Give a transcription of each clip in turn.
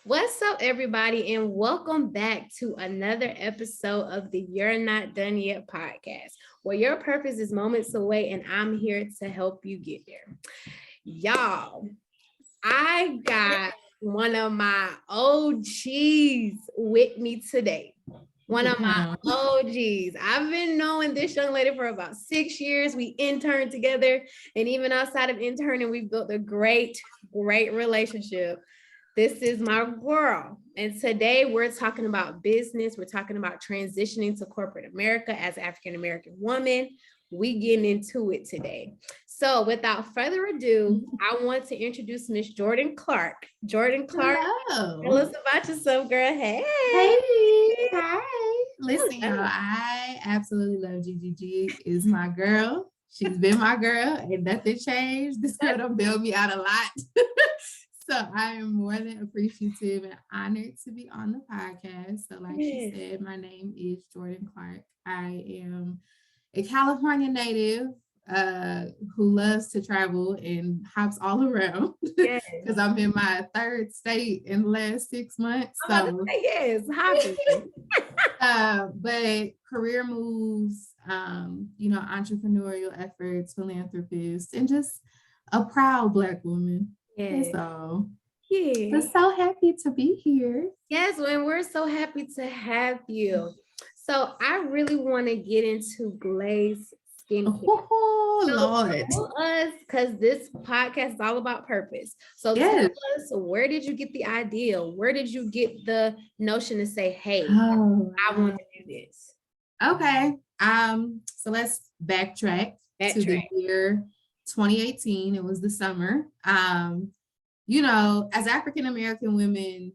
What's up, everybody, and welcome back to another episode of the You're Not Done Yet podcast, where your purpose is moments away, and I'm here to help you get there. Y'all, I got one of my OGs with me today. One of my OGs. I've been knowing this young lady for about 6 years. We interned together, and even outside of interning, we built a great relationship. This is my girl. And today we're talking about business. We're talking about transitioning to corporate America as an African-American woman. We getting into it today. So without further ado, I want to introduce Miss Jourdan Clark. Jourdan Clark, Hello. tell us about yourself, girl. Hey. Hi. Listen, y'all, I absolutely love GGG. Is my girl. She's been my girl. Ain't nothing changed. This girl done built me out a lot. So I am more than appreciative and honored to be on the podcast. So like she said, my name is Jourdan Clark. I am a California native who loves to travel and hops all around because I'm in my third state in the last 6 months. So hopping. But career moves, entrepreneurial efforts, philanthropist, and just a proud Black woman. So I'm so happy to be here. Yes, and we're so happy to have you. So I really want to get into glaze skincare. Oh, Lord. Tell us, because this podcast is all about purpose. So tell us, where did you get the idea? Where did you get the notion to say, hey, I want to do this? Okay. So let's backtrack to the year 2018. It was the summer. As African American women,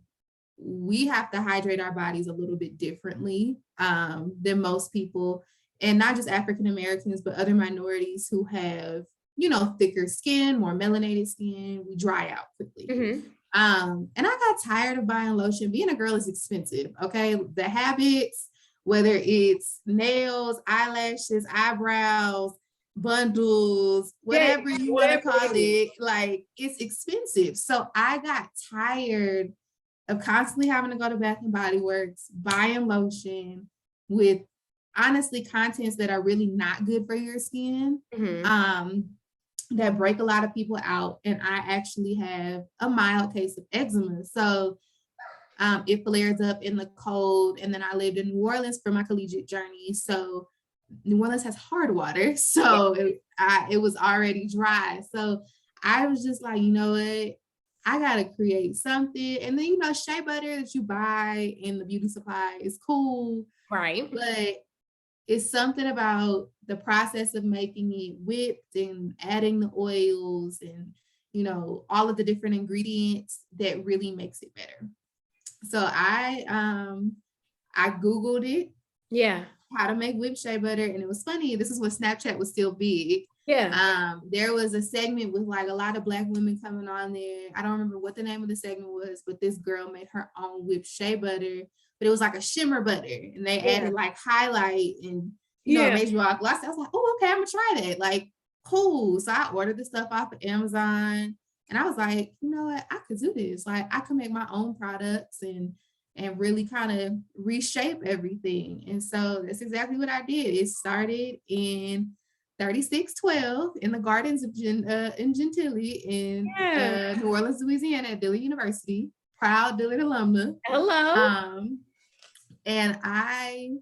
we have to hydrate our bodies a little bit differently than most people, and not just African Americans, but other minorities who have, thicker skin, more melanated skin. We dry out quickly. And I got tired of buying lotion. Being a girl is expensive. Okay. The habits, whether it's nails, eyelashes, eyebrows, bundles, whatever you want to call it, like it's expensive. So I got tired of constantly having to go to Bath and Body Works, buying lotion with honestly contents that are really not good for your skin, that break a lot of people out. And I actually have a mild case of eczema. So it flares up in the cold. And then I lived in New Orleans for my collegiate journey. So New Orleans has hard water. So it was already dry. So I was just like, you know what? I got to create something. And then, shea butter that you buy in the beauty supply is cool. Right. But it's something about the process of making it whipped and adding the oils and, all of the different ingredients that really makes it better. So I Googled it. Yeah. How to make whipped shea butter. And it was funny. This is when Snapchat was still big. Yeah. There was a segment with like a lot of Black women coming on there. I don't remember what the name of the segment was, but this girl made her own whipped shea butter, but it was like a shimmer butter, and they added like highlight and it made you all glossy. I was like, oh, okay, I'm gonna try that. Like, cool. So I ordered the stuff off of Amazon, and I was like, you know what, I could do this. Like, I could make my own products and really kind of reshape everything. And so that's exactly what I did. It started in 3612 in the gardens of in Gentilly in New Orleans, Louisiana at Dillard University. Proud Dillard alumna. Hello. And I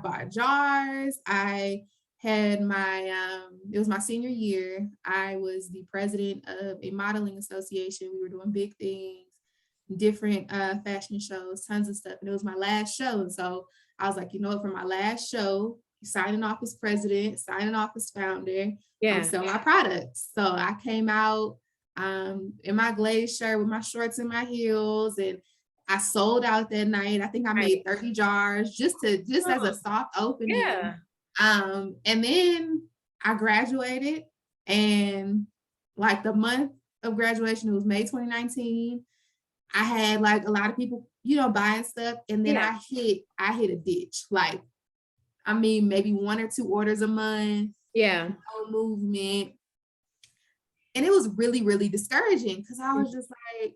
bought jars. I had it was my senior year. I was the president of a modeling association. We were doing big things, different fashion shows, tons of stuff. And it was my last show. And so I was like, for my last show, signing off as president, signing off as founder, I'm selling my products. So I came out in my glaze shirt with my shorts and my heels, and I sold out that night. I think I made 30 jars just as a soft opening. And then I graduated, and like the month of graduation, it was May 2019. I had like a lot of people, buying stuff, and then I hit a ditch. Like, I mean, maybe 1 or 2 orders a month. No movement. And it was really, really discouraging because I was just like,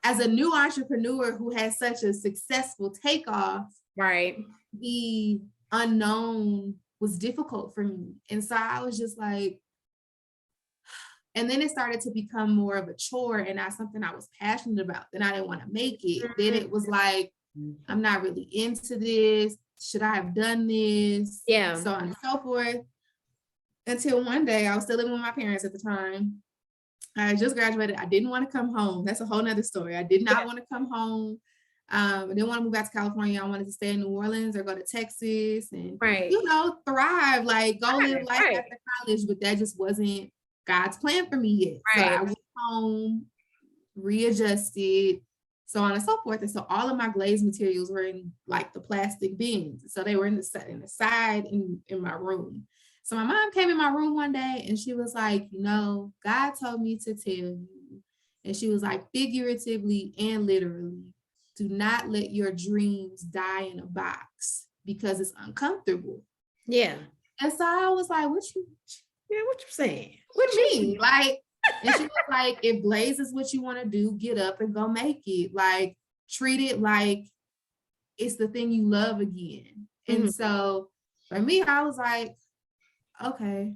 as a new entrepreneur who has such a successful takeoff, right, the unknown was difficult for me. And so I was just like, and then it started to become more of a chore and not something I was passionate about. Then I didn't want to make it. Then it was like, I'm not really into this. Should I have done this? Yeah. So on and so forth. Until one day, I was still living with my parents at the time. I had just graduated. I didn't want to come home. That's a whole nother story. I did not want to come home. I didn't want to move back to California. I wanted to stay in New Orleans or go to Texas and, you know, thrive, like go live life after college. But that just wasn't God's plan for me yet. So I went home, readjusted, so on and so forth. And so all of my glaze materials were in like the plastic bins. So they were in the side in my room. So my mom came in my room one day and she was like, you know, God told me to tell you. And she was like, figuratively and literally, do not let your dreams die in a box because it's uncomfortable. Yeah. And so I was like, what you saying? What you mean? Like, and she was like, if blaze is what you want to do, get up and go make it. Like, treat it like it's the thing you love again. Mm-hmm. And so for me, I was like, okay,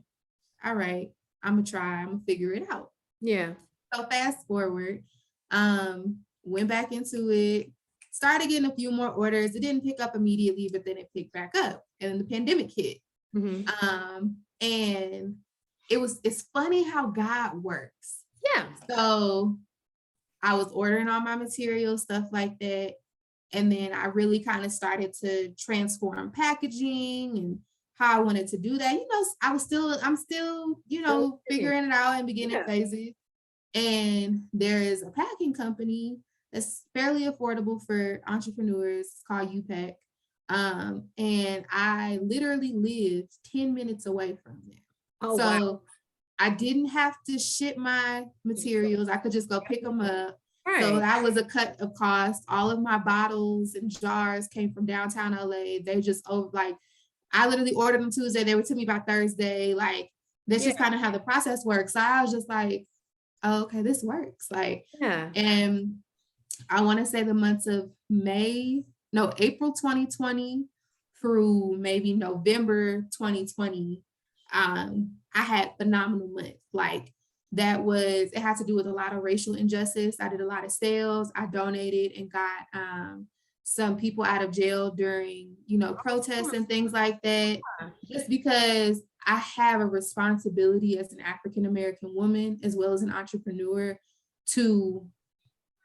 all right, I'm gonna figure it out. Yeah. So fast forward, went back into it, started getting a few more orders. It didn't pick up immediately, but then it picked back up, and then the pandemic hit. Mm-hmm. And it's funny how God works. Yeah. So I was ordering all my materials, stuff like that. And then I really kind of started to transform packaging and how I wanted to do that. You know, I'm still, you know, figuring it out in beginning phases. And there is a packing company that's fairly affordable for entrepreneurs. It's called UPack. And I literally lived 10 minutes away from them. Oh, so wow. I didn't have to ship my materials. I could just go pick them up. Right. So that was a cut of cost. All of my bottles and jars came from downtown LA. They just I literally ordered them Tuesday. They were to me by Thursday. Like, that's just kind of how the process works. So I was just like, oh, okay, this works. Like, and I want to say the months of April 2020 through maybe November 2020, I had phenomenal months. Like, it had to do with a lot of racial injustice. I did a lot of sales. I donated and got some people out of jail during, you know, protests and things like that, just because I have a responsibility as an African-American woman, as well as an entrepreneur, to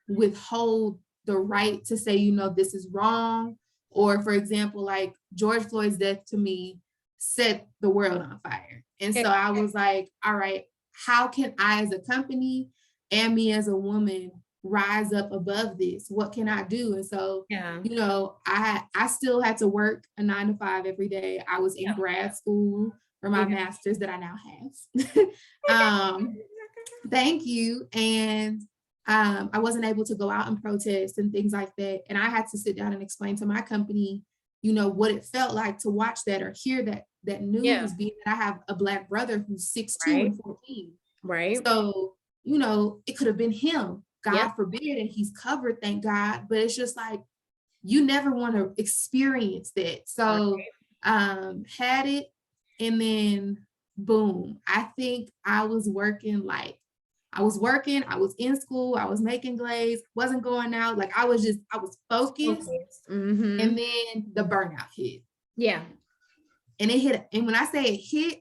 withhold the right to say, you know, this is wrong. Or for example, like George Floyd's death to me set the world on fire. And so I was like, all right, how can I as a company and me as a woman rise up above this? What can I do? And so, you know, I still had to work a 9 to 5 every day. I was in grad school for my master's that I now have. Thank you. And I wasn't able to go out and protest and things like that. And I had to sit down and explain to my company, you know, what it felt like to watch that or hear that news, being that I have a Black brother who's 6'2" and 14. Right. So, you know, it could have been him, God forbid, and he's covered, thank God. But it's just like, you never want to experience that. So had it, and then boom, I think I was in school, I was making glaze, wasn't going out. Like I was focused. Mm-hmm. And then the burnout hit. Yeah. And it hit. And when I say it hit,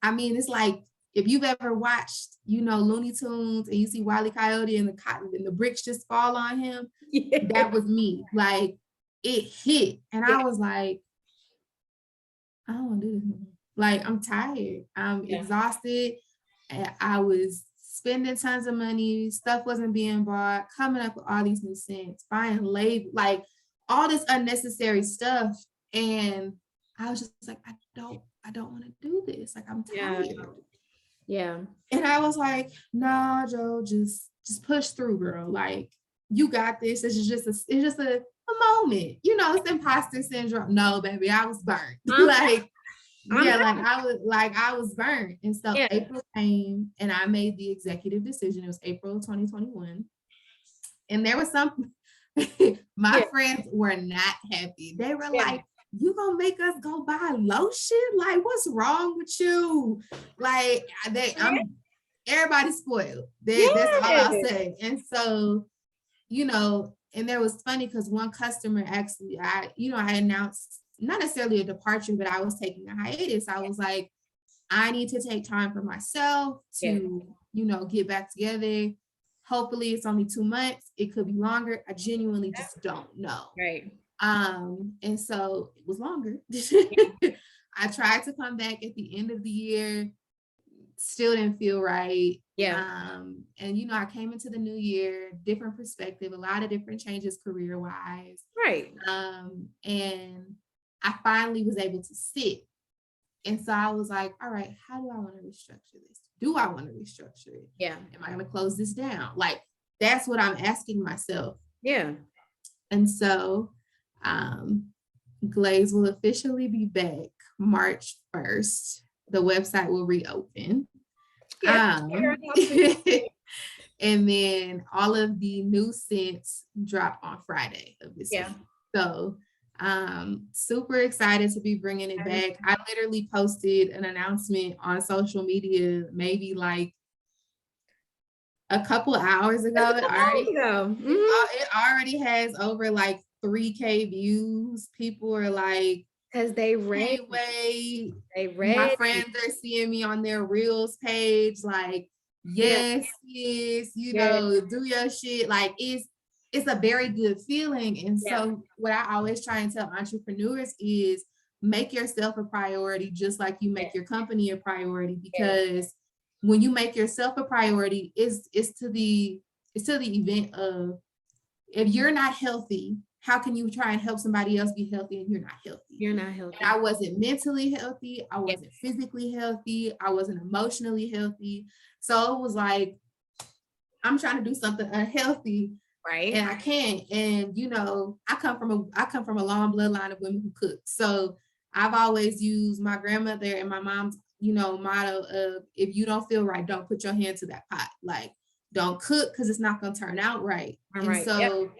I mean, it's like, if you've ever watched, you know, Looney Tunes and you see Wile E. Coyote and the bricks just fall on him, that was me. Like, it hit. And I was like, I don't want to do this anymore. Like, I'm tired. I'm exhausted. And I was spending tons of money. Stuff wasn't being bought. Coming up with all these new scents. Buying label, like all this unnecessary stuff. And I was just like, I don't want to do this. Like, I'm tired. Yeah. And I was like, nah, Joe, just push through, girl. Like, you got this. It's just a moment. You know, it's imposter syndrome. No, baby, I was burnt. I was burnt. And so April came and I made the executive decision. It was April 2021. And there was some, my friends were not happy. They were like, you gonna make us go buy lotion? Like, what's wrong with you? Like, everybody's spoiled. That's all I'll say. And so, and there was funny because one customer actually, I announced not necessarily a departure, but I was taking a hiatus. I was like, I need to take time for myself to, get back together. Hopefully it's only 2 months. It could be longer. I genuinely just don't know. Right. And so it was longer. I tried to come back at the end of the year. Still didn't feel right. And I came into the new year, different perspective, a lot of different changes career-wise. Right. And I finally was able to sit. And so I was like, all right, how do I want to restructure this? Do I want to restructure it? Yeah. Am I going to close this down? Like, that's what I'm asking myself. Yeah. And so Glaze will officially be back March 1st. The website will reopen. And then all of the new scents drop on Friday of this week. So super excited to be bringing it back. I literally posted an announcement on social media maybe like a couple hours ago. It already has over like 3K views. People are like, because they read. My friends are seeing me on their Reels page, like, yes, do your shit. Like, it's a very good feeling. And so what I always try and tell entrepreneurs is make yourself a priority, just like you make your company a priority, because when you make yourself a priority, it's to the event of, if you're not healthy, how can you try and help somebody else be healthy and you're not healthy? You're not healthy. And I wasn't mentally healthy. I wasn't physically healthy. I wasn't emotionally healthy. So it was like, I'm trying to do something unhealthy. Right. And I can't. And, I come from a long bloodline of women who cook. So I've always used my grandmother and my mom's, motto of, if you don't feel right, don't put your hand to that pot. Like, don't cook because it's not going to turn out right. So,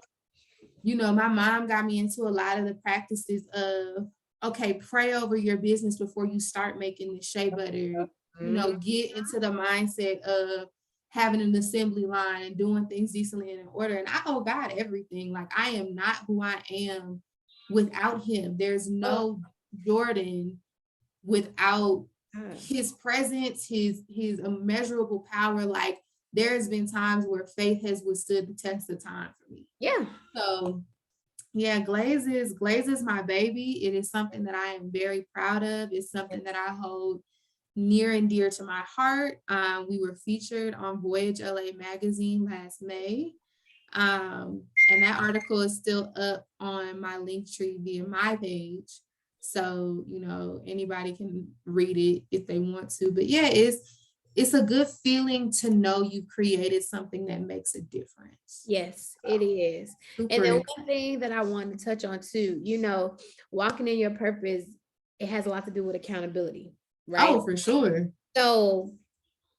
my mom got me into a lot of the practices of, okay, pray over your business before you start making the shea butter. Get into the mindset of having an assembly line and doing things decently and in order. And I owe God everything. Like, I am not who I am without him. There's no Jourdan without his presence, his immeasurable power. Like, there's been times where faith has withstood the test of time for me. Yeah. So Glaze is my baby. It is something that I am very proud of. It's something that I hold near and dear to my heart. We were featured on Voyage LA magazine last May. And that article is still up on my Linktree via my page. So, anybody can read it if they want to. But it's a good feeling to know you created something that makes a difference. Yes, it is. Super. And then one thing that I want to touch on too, walking in your purpose, it has a lot to do with accountability, right? Oh, for sure. So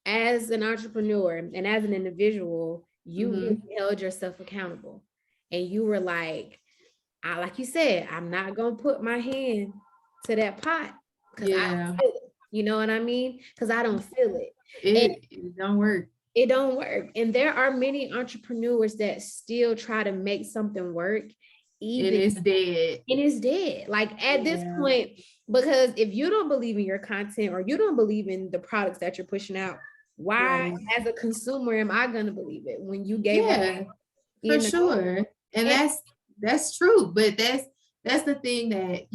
as an entrepreneur and as an individual, you held yourself accountable, and you were like you said, I'm not going to put my hand to that pot because I don't feel it. You know what I mean? Because I don't feel it. It don't work. It don't work. And there are many entrepreneurs that still try to make something work. Even it's dead. It is dead. Like at this point, because if you don't believe in your content or you don't believe in the products that you're pushing out, why as a consumer am I going to believe it when you gave up? For sure. And that's true. But that's the thing that,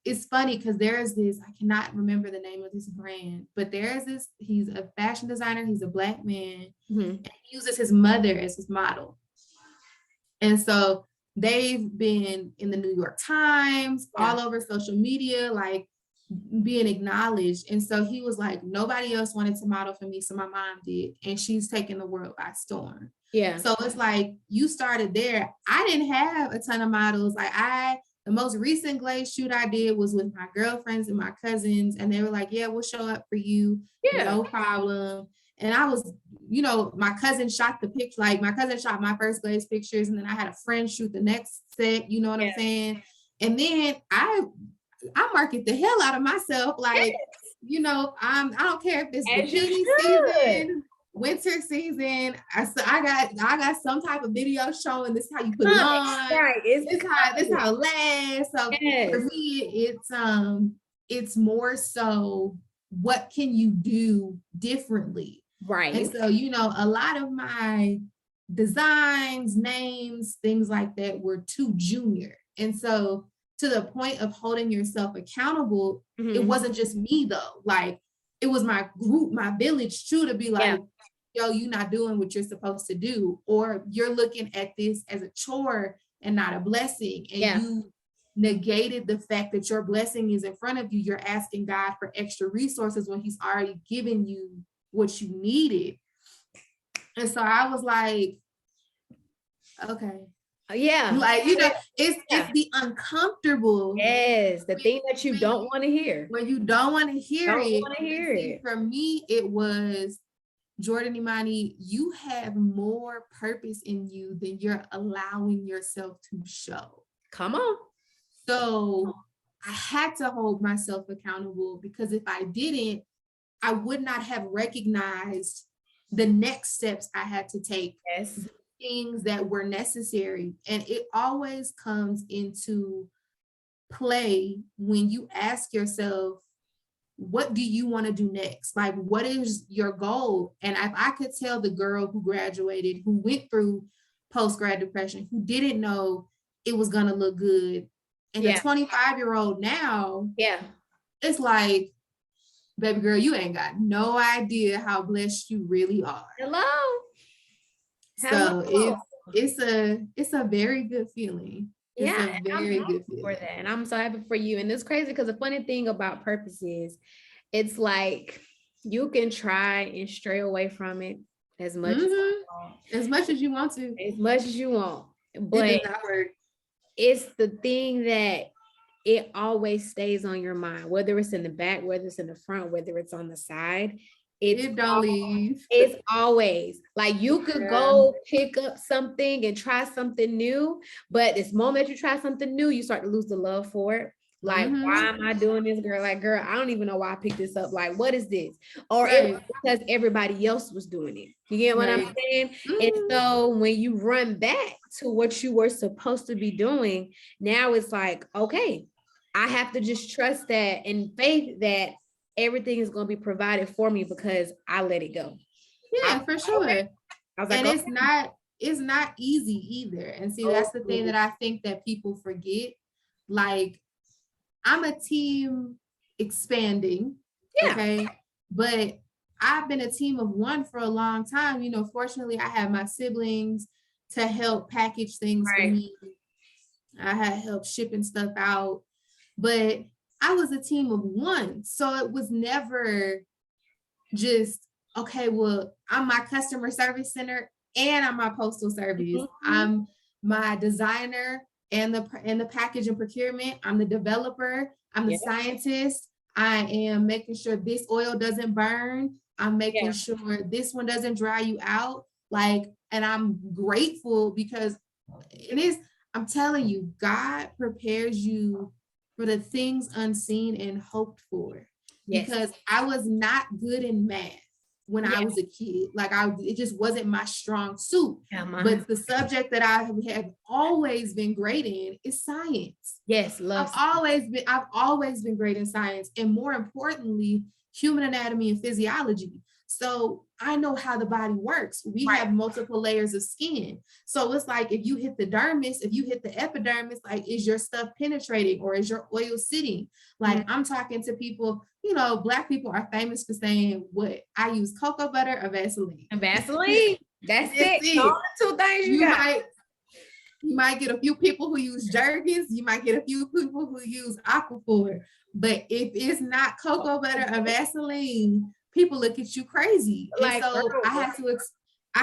it's funny because there's this, I cannot remember the name of this brand, but there's this, he's a fashion designer, he's a Black man, and he uses his mother as his model. And so they've been in the New York Times, all over social media, like being acknowledged. And so he was like, nobody else wanted to model for me, so my mom did, and she's taken the world by storm. So it's like, you started there. I didn't have a ton of models. Like the most recent Glaze shoot I did was with my girlfriends and my cousins, and they were like, yeah, we'll show up for you. No problem. And I was, my cousin shot the picture, like my cousin shot my first glaze pictures, and then I had a friend shoot the next set, you know what I'm saying? And then I market the hell out of myself, like, I don't care if it's bikini season, winter season. I got some type of video showing this is how you put it on. Right. This how it lasts. So for me, it's more so what can you do differently? Right. And so, a lot of my designs, names, things like that were too junior. And so to the point of holding yourself accountable, it wasn't just me though. Like it was my group, my village too, to be like, yo, you're not doing what you're supposed to do, or you're looking at this as a chore and not a blessing. And you negated the fact that your blessing is in front of you. You're asking God for extra resources when he's already given you what you needed. And so I was like, okay. Like, it's the uncomfortable. Yes, the thing that you don't want to hear. When you don't want to hear it. For me, it was, Jourdan Imani, you have more purpose in you than you're allowing yourself to show. Come on. So I had to hold myself accountable, because if I didn't, I would not have recognized the next steps I had to take. Yes. Things that were necessary. And it always comes into play when you ask yourself, what do you want to do next? Like, what is your goal? And if I could tell the girl who graduated, who went through post-grad depression, who didn't know it was going to look good, and the 25-year-old now, it's like, baby girl, you ain't got no idea how blessed you really are. Hello. So it's a very good feeling. It's a very good feeling for that. And I'm so happy for you. And it's crazy because the funny thing about purpose is it's like you can try and stray away from it as much as you want to. As much as you want. But it does not work. It's the thing that it always stays on your mind, whether it's in the back, whether it's in the front, whether it's on the side. It don't leave. It's always like you could go pick up something and try something new, but this moment you try something new, you start to lose the love for it. Like, why am I doing this, girl? Like, girl, I don't even know why I picked this up. Like, what is this? Or it was because everybody else was doing it. You get what I'm saying? And so when you run back to what you were supposed to be doing, now it's like, okay, I have to just trust that and faith that everything is going to be provided for me because I let it go. Yeah, for sure. I was like, and it's not easy either. And see, that's the thing that I think that people forget. Like, I'm a team expanding. Okay. But I've been a team of one for a long time. Fortunately, I have my siblings to help package things for me. I had help shipping stuff out. But I was a team of one. So it was never just, okay, well, I'm my customer service center and I'm my postal service. I'm my designer and the package and procurement. I'm the developer. I'm the scientist. I am making sure this oil doesn't burn. I'm making sure this one doesn't dry you out. Like, and I'm grateful because I'm telling you, God prepares you for the things unseen and hoped for. Because I was not good in math when I was a kid. Like it just wasn't my strong suit. But the subject that I have always been great in is science. I've always been great in science, and more importantly, human anatomy and physiology. So I know how the body works. We have multiple layers of skin. So it's like, if you hit the dermis, if you hit the epidermis, like, is your stuff penetrating or is your oil sitting? Like, I'm talking to people, Black people are famous for saying, what, I use cocoa butter or Vaseline. Vaseline. That's it. All the two things you got. You might get a few people who use Jergens. You might get a few people who use Aquaphor. But if it's not cocoa butter or Vaseline, people look at you crazy. Like, and so I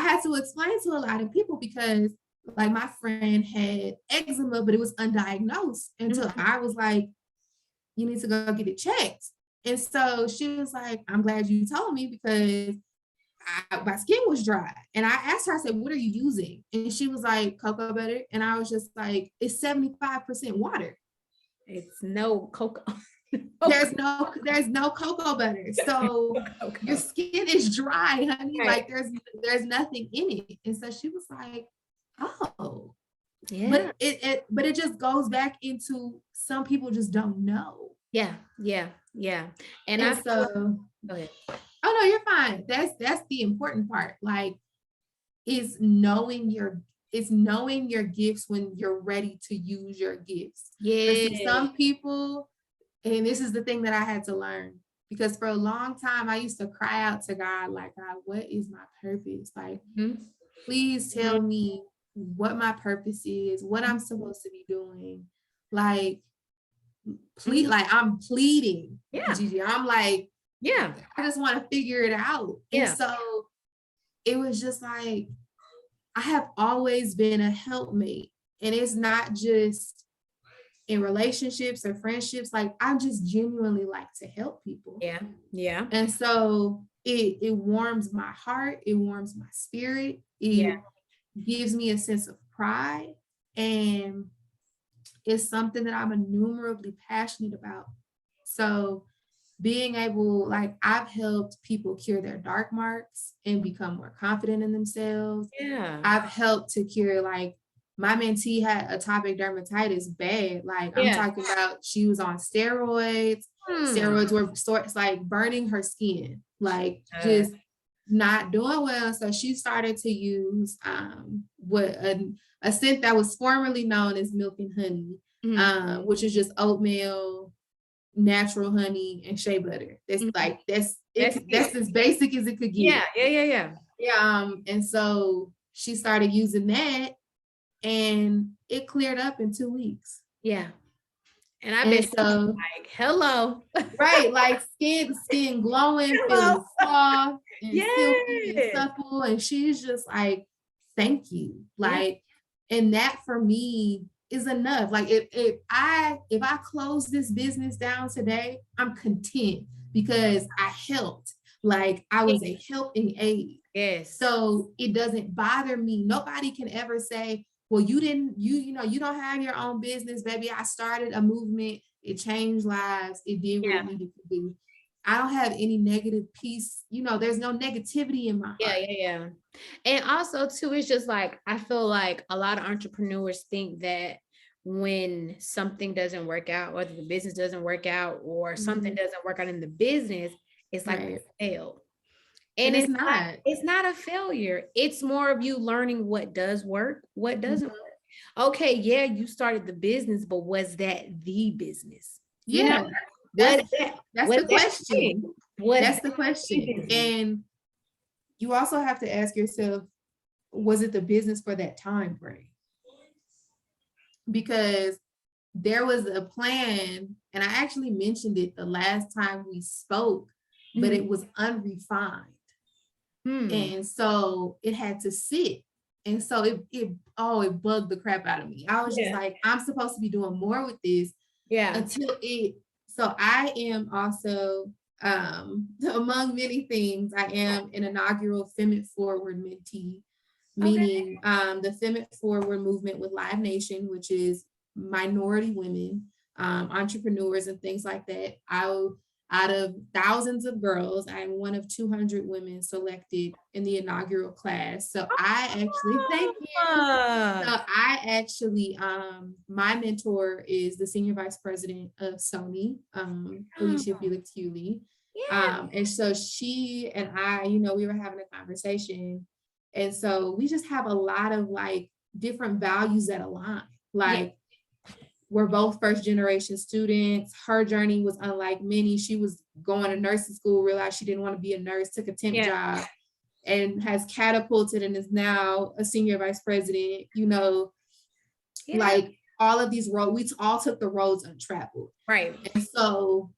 had to explain to a lot of people, because like my friend had eczema, but it was undiagnosed until I was like, you need to go get it checked. And so she was like, I'm glad you told me, because my skin was dry. And I asked her, I said, what are you using? And she was like, cocoa butter. And I was just like, it's 75% water. It's no cocoa. There's no cocoa butter. So your skin is dry, honey. Right. Like there's nothing in it. And so she was like, oh. Yeah. But it just goes back into some people just don't know. Yeah. And I so go ahead. Oh no, you're fine. That's the important part. Like, is knowing your gifts when you're ready to use your gifts. Yeah. But see, some people, and this is the thing that I had to learn, because for a long time I used to cry out to God, like, God, what is my purpose? Like, please tell me what my purpose is, what I'm supposed to be doing. Like, please, like I'm pleading. Yeah. Gigi, I'm like, yeah, I just want to figure it out. Yeah. And so it was just like, I have always been a helpmate. And it's not just in relationships or friendships. Like, I just genuinely like to help people. Yeah. And so it warms my heart. It warms my spirit. It gives me a sense of pride. And it's something that I'm innumerably passionate about. So being able, like, I've helped people cure their dark marks and become more confident in themselves. Yeah. I've helped to cure, like, my mentee had atopic dermatitis bad. Like, I'm talking about, she was on steroids. Steroids were like burning her skin, like just not doing well. So she started to use a scent that was formerly known as milk and honey, which is just oatmeal, natural honey, and shea butter. That's like that's as basic as it could get. Yeah. And so she started using that, and it cleared up in 2 weeks. Yeah. And I bet so, like, hello. Right, like skin glowing, feeling soft and silky and supple. And she's just like, thank you. Like, and that for me is enough. Like, if I close this business down today, I'm content because I helped. Like, I was a helping aid. Yes. So it doesn't bother me. Nobody can ever say, well, you don't have your own business, baby. I started a movement. It changed lives. It did what it needed to do. I don't have any negative piece. There's no negativity in my heart. Yeah. And also too, it's just like, I feel like a lot of entrepreneurs think that when something doesn't work out, whether the business doesn't work out or something doesn't work out in the business, it's like a fail. And it's not a failure. It's more of you learning what does work, what doesn't work. Okay, yeah, you started the business, but was that the business? Yeah. That's the question. That's the question. And you also have to ask yourself, was it the business for that time frame? Because there was a plan, and I actually mentioned it the last time we spoke, but it was unrefined. And so it had to sit. And so it bugged the crap out of me. I was just like, I'm supposed to be doing more with this. So I am also, among many things, I am an inaugural Femme Forward mentee, meaning the Femme Forward movement with Live Nation, which is minority women, entrepreneurs and things like that. Out of thousands of girls, I am one of 200 women selected in the inaugural class. So I actually, thank you. So I actually, my mentor is the senior vice president of Sony, Alicia Felix Hewley. And so she and I, we were having a conversation. And so we just have a lot of like different values that align. Like, we're both first generation students. Her journey was unlike many. She was going to nursing school, realized she didn't want to be a nurse, took a temp job, and has catapulted and is now a senior vice president. Like all of these roads, we all took the roads untraveled. Right. And so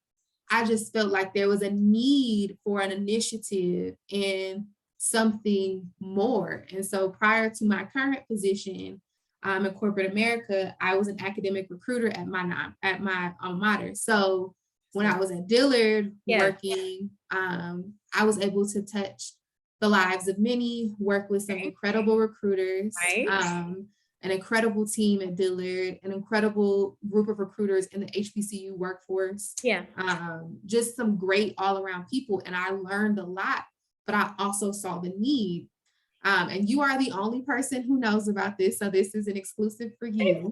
I just felt like there was a need for an initiative and something more. And so prior to my current position, in corporate America, I was an academic recruiter at my alma mater. So when I was at Dillard working, I was able to touch the lives of many, work with some incredible recruiters, Right. An incredible team at Dillard, an incredible group of recruiters in the HBCU workforce. Yeah. Just some great all around people. And I learned a lot, but I also saw the need. And you are the only person who knows about this. So this is an exclusive for you.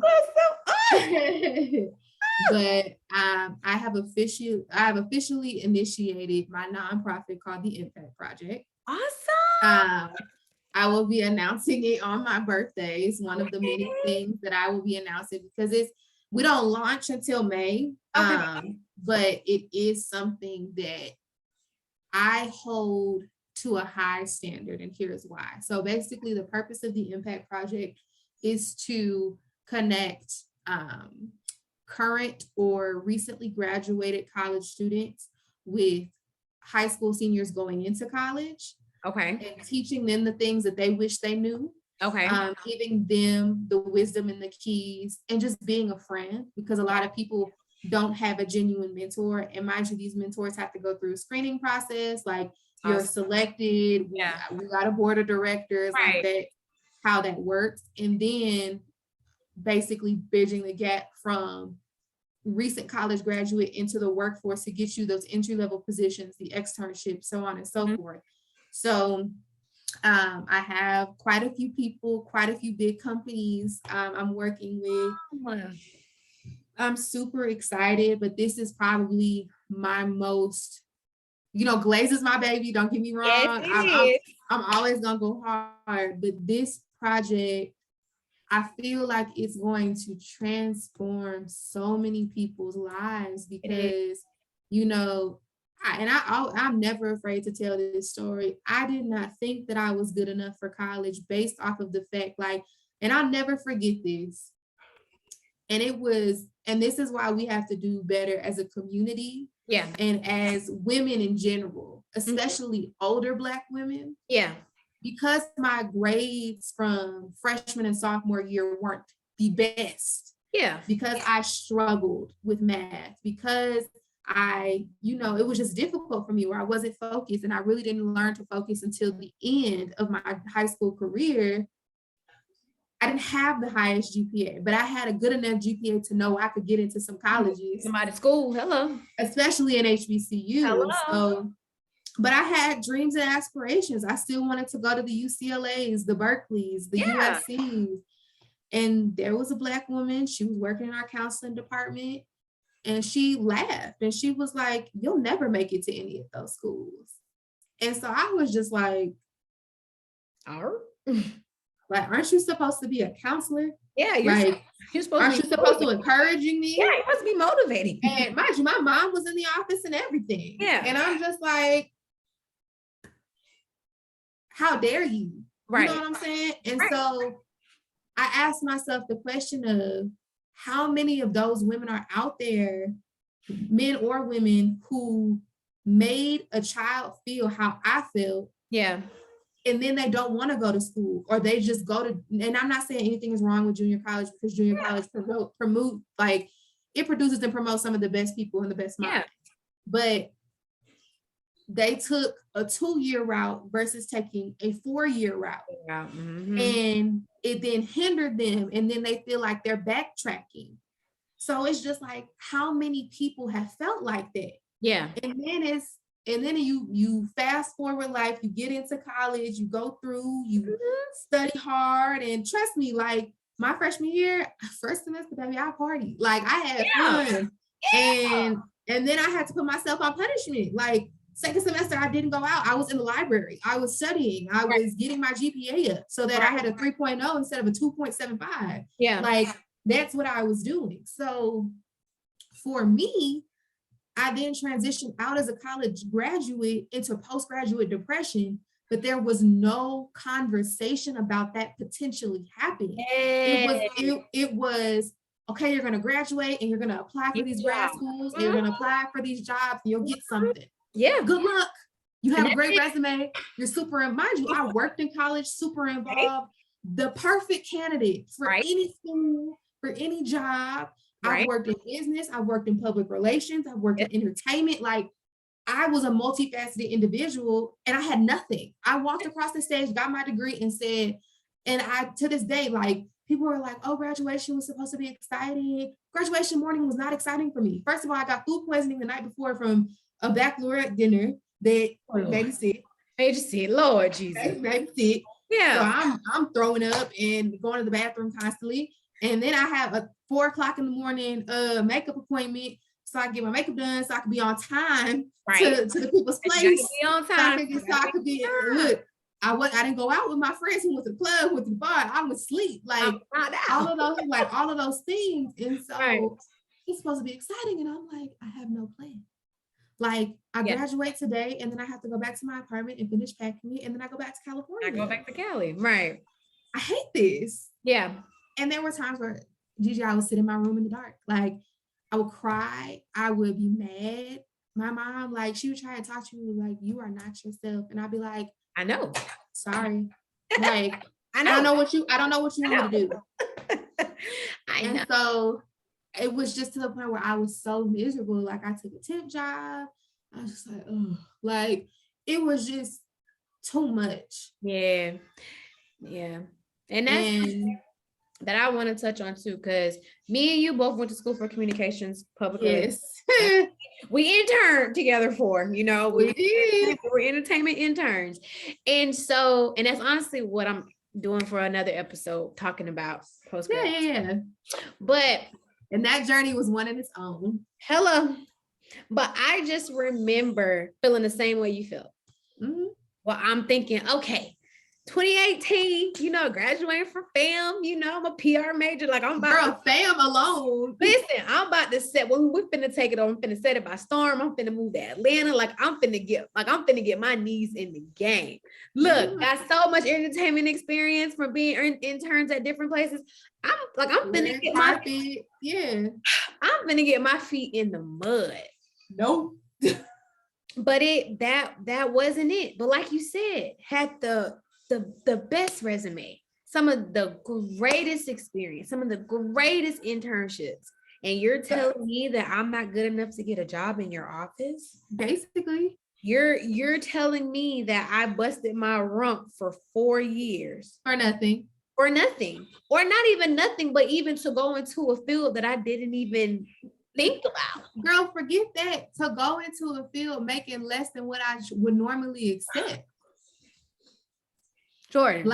But I have officially initiated my nonprofit called the Impact Project. Awesome. I will be announcing it on my birthday. It's one of the many things that I will be announcing because we don't launch until May. But it is something that I hold to a high standard, and here's why. So basically, the purpose of the Impact Project is to connect current or recently graduated college students with high school seniors going into college. Okay. And teaching them the things that they wish they knew. Okay. Giving them the wisdom and the keys, and just being a friend, because a lot of people don't have a genuine mentor. And mind you, these mentors have to go through a screening process. Like, you're selected. Yeah. We got a board of directors, right. Like that, how that works. And then basically bridging the gap from recent college graduate into the workforce to get you those entry-level positions, the externships, so on and so forth. So I have quite a few people, quite a few big companies I'm working with. I'm super excited, but this is probably my most, Glaze is my baby. Don't get me wrong. Yes, I'm always gonna go hard, but this project, I feel like it's going to transform so many people's lives because, I'm never afraid to tell this story. I did not think that I was good enough for college based off of the fact, and I'll never forget this. And this is why we have to do better as a community. Yeah. And as women in general, especially older Black women. Yeah. Because my grades from freshman and sophomore year weren't the best. Yeah. Because I struggled with math, because it was just difficult for me where I wasn't focused, and I really didn't learn to focus until the end of my high school career. I didn't have the highest GPA, but I had a good enough GPA to know I could get into some colleges. Somebody school, hello. Especially in HBCU. Hello. So, but I had dreams and aspirations. I still wanted to go to the UCLAs, the Berkeleys, the USCs. And there was a Black woman, she was working in our counseling department, and she laughed and she was like, "You'll never make it to any of those schools." And so I was just like, aren't you supposed to be a counselor? Yeah, you're supposed aren't you supposed to encouraging me? Yeah, you must be motivating. And mind you, my mom was in the office and everything. Yeah. And I'm just like, how dare you? Right. You know what I'm saying? And so I asked myself the question of how many of those women are out there, men or women, who made a child feel how I felt. Yeah. And then they don't want to go to school, or they just go to, and I'm not saying anything is wrong with junior college, because junior college promote, it produces and promotes some of the best people and the best minds. But they took a 2-year route versus taking a 4-year route. And it then hindered them, and then they feel like they're backtracking. So it's just like, how many people have felt like that? Yeah. And then you fast forward life, you get into college, you go through, you study hard, and trust me, like my freshman year, first semester, baby, I partied. Like, I had fun. And then I had to put myself on punishment. Like, second semester, I didn't go out. I was in the library. I was studying. I was getting my GPA up so that I had a 3.0 instead of a 2.75. Yeah. Like, that's what I was doing. So for me, I then transitioned out as a college graduate into postgraduate depression, but there was no conversation about that potentially happening. It was, okay, you're going to graduate and you're going to apply for these grad schools, and you're going to apply for these jobs, and you'll get something. Yeah. Good luck. You have a great resume. You're super, mind you, I worked in college, super involved, the perfect candidate for any school, for any job. I've worked in business. I've worked in public relations. I've worked in entertainment. Like, I was a multifaceted individual and I had nothing. I walked across the stage, got my degree and said, and I, to this day, like people were like, oh, graduation was supposed to be exciting. Graduation morning was not exciting for me. First of all, I got food poisoning the night before from a baccalaureate dinner that made me sick. Made you sick, Lord Jesus. Made me sick. Yeah. So I'm throwing up and going to the bathroom constantly. And then I have a 4 o'clock in the morning makeup appointment. So I get my makeup done so I can be on time to the people's place. Be on time. So I could be look. I didn't go out with my friends who went to the club, went to the bar. I was asleep. Like all of those things. And so it's supposed to be exciting. And I'm like, I have no plan. Like I graduate today and then I have to go back to my apartment and finish packing it. And then I go back to California. I go back to Cali. Right. I hate this. Yeah. And there were times where Gigi, I would sit in my room in the dark. Like I would cry. I would be mad. My mom, like she would try to talk to me like, you are not yourself. And I'd be like, I know. Sorry. Like I know. I don't know what you want me to do. I know. And so it was just to the point where I was so miserable. Like I took a temp job. I was just like, oh, like it was just too much. Yeah. Yeah. And that's that I want to touch on too, because me and you both went to school for communications, public relations. We interned together for, we were entertainment interns. And that's honestly what I'm doing for another episode, talking about postgrad. Yeah. And that journey was one in its own. Hello. But I just remember feeling the same way you felt. Mm-hmm. Well, I'm thinking, okay, 2018, graduating from FAM, I'm a PR major. Like I'm about FAM alone. Listen, I'm about to set, we're finna take it on, I'm finna set it by storm. I'm finna move to Atlanta. I'm finna get my knees in the game. Look, got so much entertainment experience from being interns at different places. I'm finna get my feet. Yeah. I'm finna get my feet in the mud. Nope. But that wasn't it. But like you said, had the best resume, some of the greatest experience, some of the greatest internships. And you're telling me that I'm not good enough to get a job in your office? Basically. You're telling me that I busted my rump for 4 years. For nothing. Or nothing. Or not even nothing, but even to go into a field that I didn't even think about. Girl, forget that. To go into a field making less than what I would normally accept. Jourdan.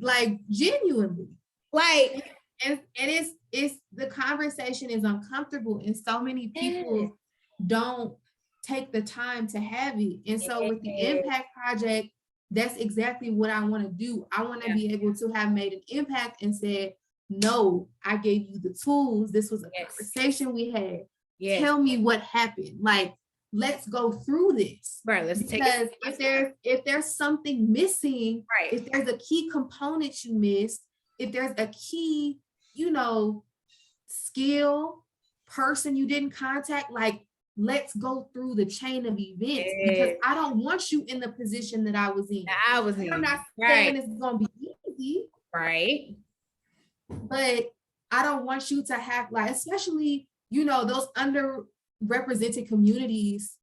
Like genuinely. Like, and it's the conversation is uncomfortable and so many people don't take the time to have it. And so with the impact project, that's exactly what I want to do. I want to be able to have made an impact and said, no, I gave you the tools. This was a conversation we had. Tell me what happened. Like, let's go through this. Right. Let's take it. Because if there's something missing, if there's a key component you missed, if there's a key, skill, person you didn't contact, like, let's go through the chain of events because I don't want you in the position that I was in. I'm not saying it's going to be easy. Right. But I don't want you to have, like, especially, those underrepresented communities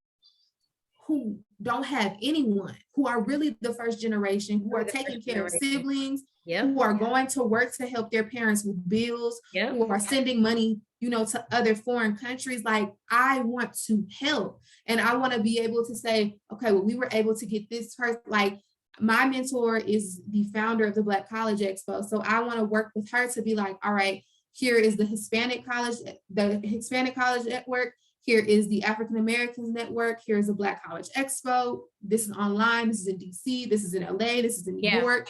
who don't have anyone, who are really the first generation, who are taking care of siblings, who are going to work to help their parents with bills, who are sending money, to other foreign countries. Like, I want to help. And I want to be able to say, okay, well, we were able to get this person. Like, my mentor is the founder of the Black College Expo. So I want to work with her to be like, all right, here is the Hispanic College Network. Here is the African Americans Network. Here's the Black College Expo. This is online. This is in DC. This is in LA. This is in New York.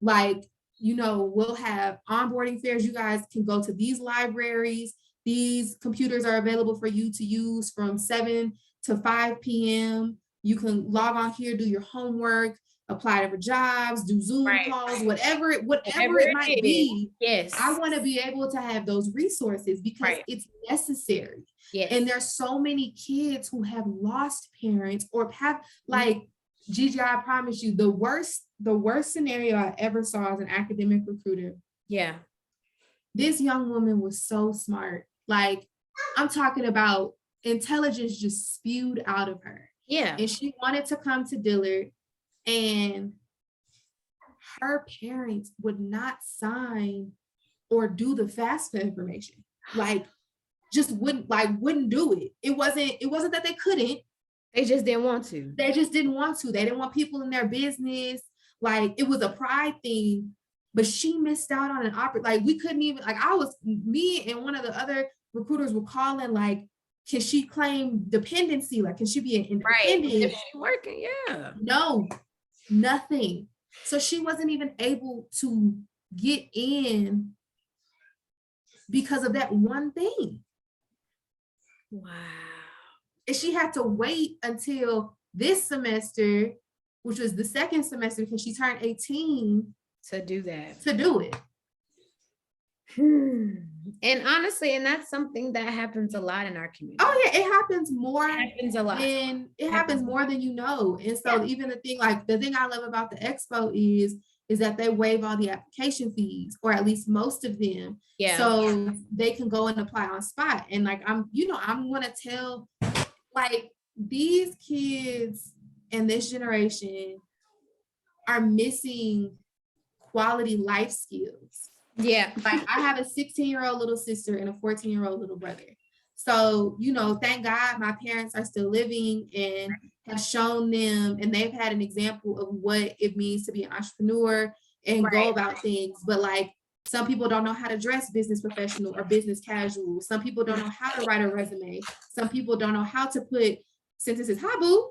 Like, we'll have onboarding fairs. You guys can go to these libraries. These computers are available for you to use from 7 to 5 p.m. You can log on here, do your homework, apply for jobs, do Zoom calls, whatever it might be. Yes. I want to be able to have those resources because it's necessary. Yes. And there's so many kids who have lost parents or have, like, Gigi, I promise you, the worst scenario I ever saw as an academic recruiter. Yeah. This young woman was so smart. Like, I'm talking about intelligence just spewed out of her. Yeah. And she wanted to come to Dillard, and her parents would not sign or do the FAFSA information. Like, just wouldn't do it. It wasn't that they couldn't. They just didn't want to. They just didn't want to. They didn't want people in their business. Like, it was a pride thing, but she missed out on an opportunity. Like, we couldn't even, like, me and one of the other recruiters were calling, like, can she claim dependency? Like, can she be an independent? Right. If she working, yeah. No, nothing. So she wasn't even able to get in because of that one thing. Wow. And she had to wait until this semester, which was the second semester, because she turned 18 to do that. To do it. And honestly, and that's something that happens a lot in our community. Oh yeah, it happens more. It happens a lot. And it happens more than you know. And so even the thing I love about the expo is that they waive all the application fees, or at least most of them. Yeah. So they can go and apply on spot. And like I'm gonna tell, like, these kids and this generation are missing quality life skills. Yeah. Like, I have a 16-year-old little sister and a 14-year-old little brother. So, thank God my parents are still living and have shown them, and they've had an example of what it means to be an entrepreneur and go about things. But like, some people don't know how to dress business professional or business casual. Some people don't know how to write a resume. Some people don't know how to put sentences. Hi, boo.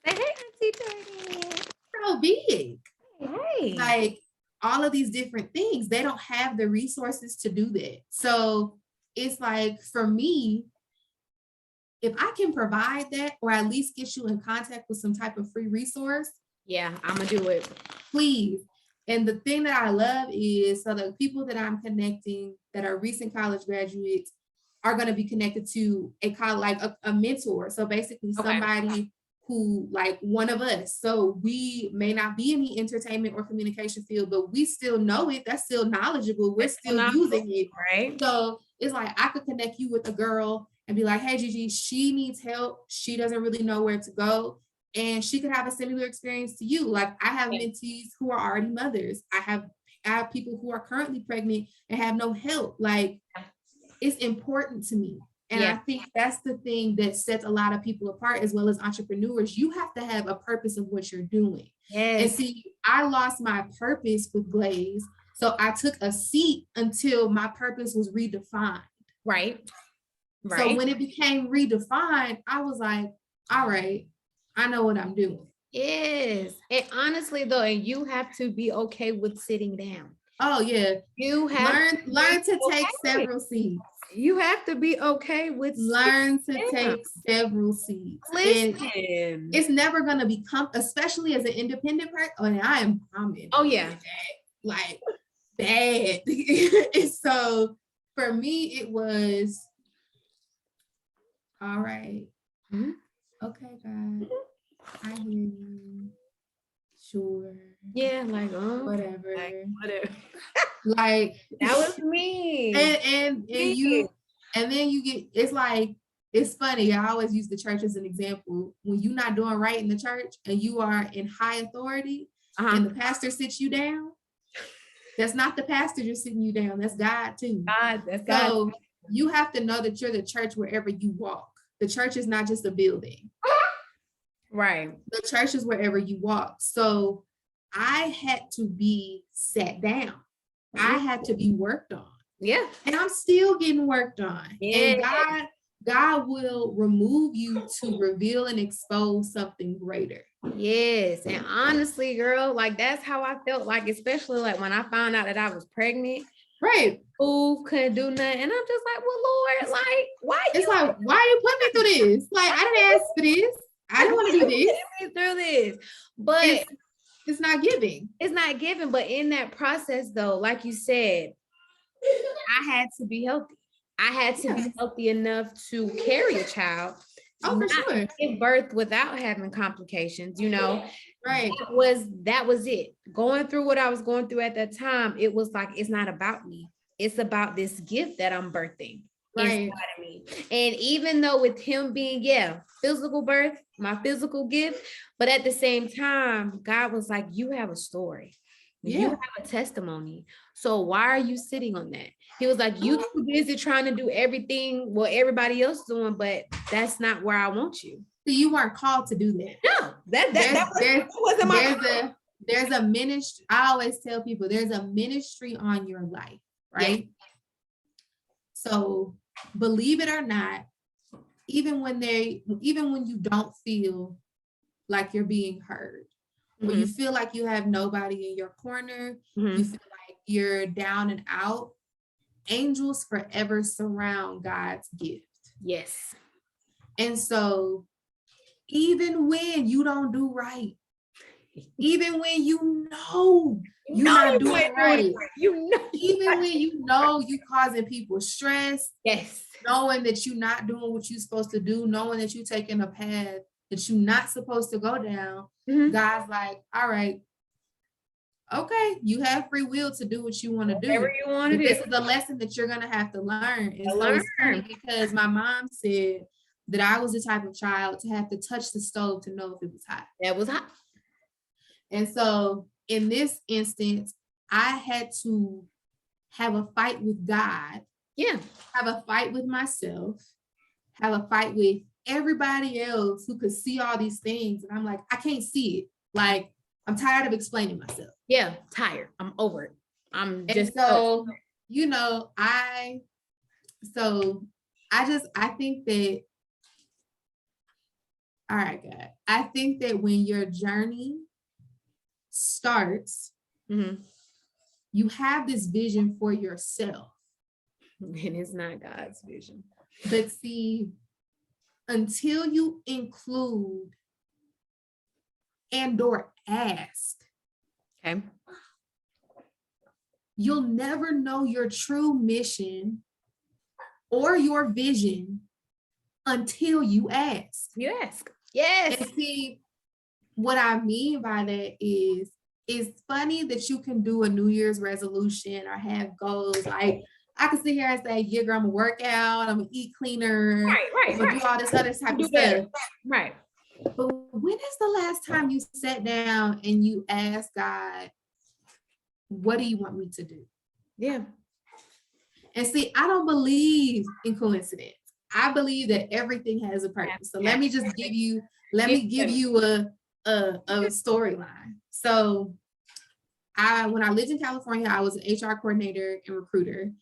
Hey, Auntie Jourdan. So big. Hey. Like, all of these different things, they don't have the resources to do that. So it's like, for me, if I can provide that, or at least get you in contact with some type of free resource, yeah, I'm gonna do it. Please. And the thing that I love is, so the people that I'm connecting that are recent college graduates are going to be connected to a mentor. So basically somebody who, like, one of us. So we may not be in the entertainment or communication field, but we still know it. That's still knowledgeable. We're still using it. Right. So it's like, I could connect you with a girl and be like, hey, Gigi, she needs help. She doesn't really know where to go. And she could have a similar experience to you. Like, I have mentees who are already mothers. I have people who are currently pregnant and have no help. Like, it's important to me. And I think that's the thing that sets a lot of people apart, as well as entrepreneurs. You have to have a purpose of what you're doing. Yes. And see, I lost my purpose with Glaze. So I took a seat until my purpose was redefined. Right. So when it became redefined, I was like, all right, I know what I'm doing. Yes. And honestly though, and you have to be okay with sitting down. Oh yeah. You have learn to take several seats. You have to be okay with learn to take several seats. Listen. And it's never gonna become, especially as an independent person. I'm oh yeah. Like bad. So for me, it was all right. Mm-hmm. Okay, God, I hear you. Sure. Yeah, like whatever. Like that was me. And then you get, it's like, it's funny. I always use the church as an example. When you're not doing right in the church and you are in high authority and the pastor sits you down, that's not the pastor just sitting you down. That's God too. That's God. So you have to know that you're the church wherever you walk. The church is not just a building. Right. The church is wherever you walk. So I had to be sat down. I had to be worked on. Yeah. And I'm still getting worked on. Yeah. And God will remove you to reveal and expose something greater. Yes. And honestly, girl, like that's how I felt, like, especially like when I found out that I was pregnant. Right. Who couldn't do nothing. And I'm just like, well, Lord, like, why are you putting me through this? Like, I didn't ask for this. I didn't want to do this. Through this. But it's not giving. It's not giving. But in that process, though, like you said, I had to be healthy. I had to be healthy enough to carry a child. Oh, for sure. Give birth without having complications, Right. That was it. Going through what I was going through at that time, it was like, it's not about me. It's about this gift that I'm birthing. Right. inside of me. And even though with him being, physical birth, my physical gift, but at the same time, God was like, you have a story. You have a testimony. So why are you sitting on that? He was like, you too busy trying to do everything what everybody else doing, but that's not where I want you. So you weren't called to do that. No, that wasn't my there's a ministry. I always tell people there's a ministry on your life, right? Yeah. So believe it or not, even when you don't feel like you're being heard, mm-hmm. or you feel like you have nobody in your corner, mm-hmm. you feel like you're down and out, angels forever surround God's gift. Yes. And so even when you don't do right, even when you know you're not doing right, even when you know you causing people stress, yes, knowing that you're not doing what you're supposed to do, knowing that you're taking a path that you're not supposed to go down, mm-hmm. God's like, all right, okay, you have free will to do what you want to do. Whatever you want to do. This is a lesson that you're gonna have to learn. And so it's funny because my mom said that I was the type of child to have to touch the stove to know if it was hot. That was hot. And so in this instance, I had to have a fight with God. Yeah. Have a fight with myself. Have a fight with everybody else who could see all these things. And I'm like, I can't see it. Like, I'm tired of explaining myself. Yeah, tired. I'm over it. I'm just so, you know, I think that, all right, God, I think that when your journey starts, mm-hmm. you have this vision for yourself. And it's not God's vision. But see, until you include and or ask, okay, you'll never know your true mission or your vision until you ask. You ask. Yes. And see, what I mean by that is, it's funny that you can do a New Year's resolution or have goals. Like, I can sit here and say, yeah, girl, I'm gonna work out, I'm gonna eat cleaner, I'm gonna do all this other type of stuff. Right. But when is the last time you sat down and you asked God, what do you want me to do? Yeah. And see, I don't believe in coincidence. I believe that everything has a purpose. So let me just give you a storyline. So when I lived in California, I was an HR coordinator and recruiter,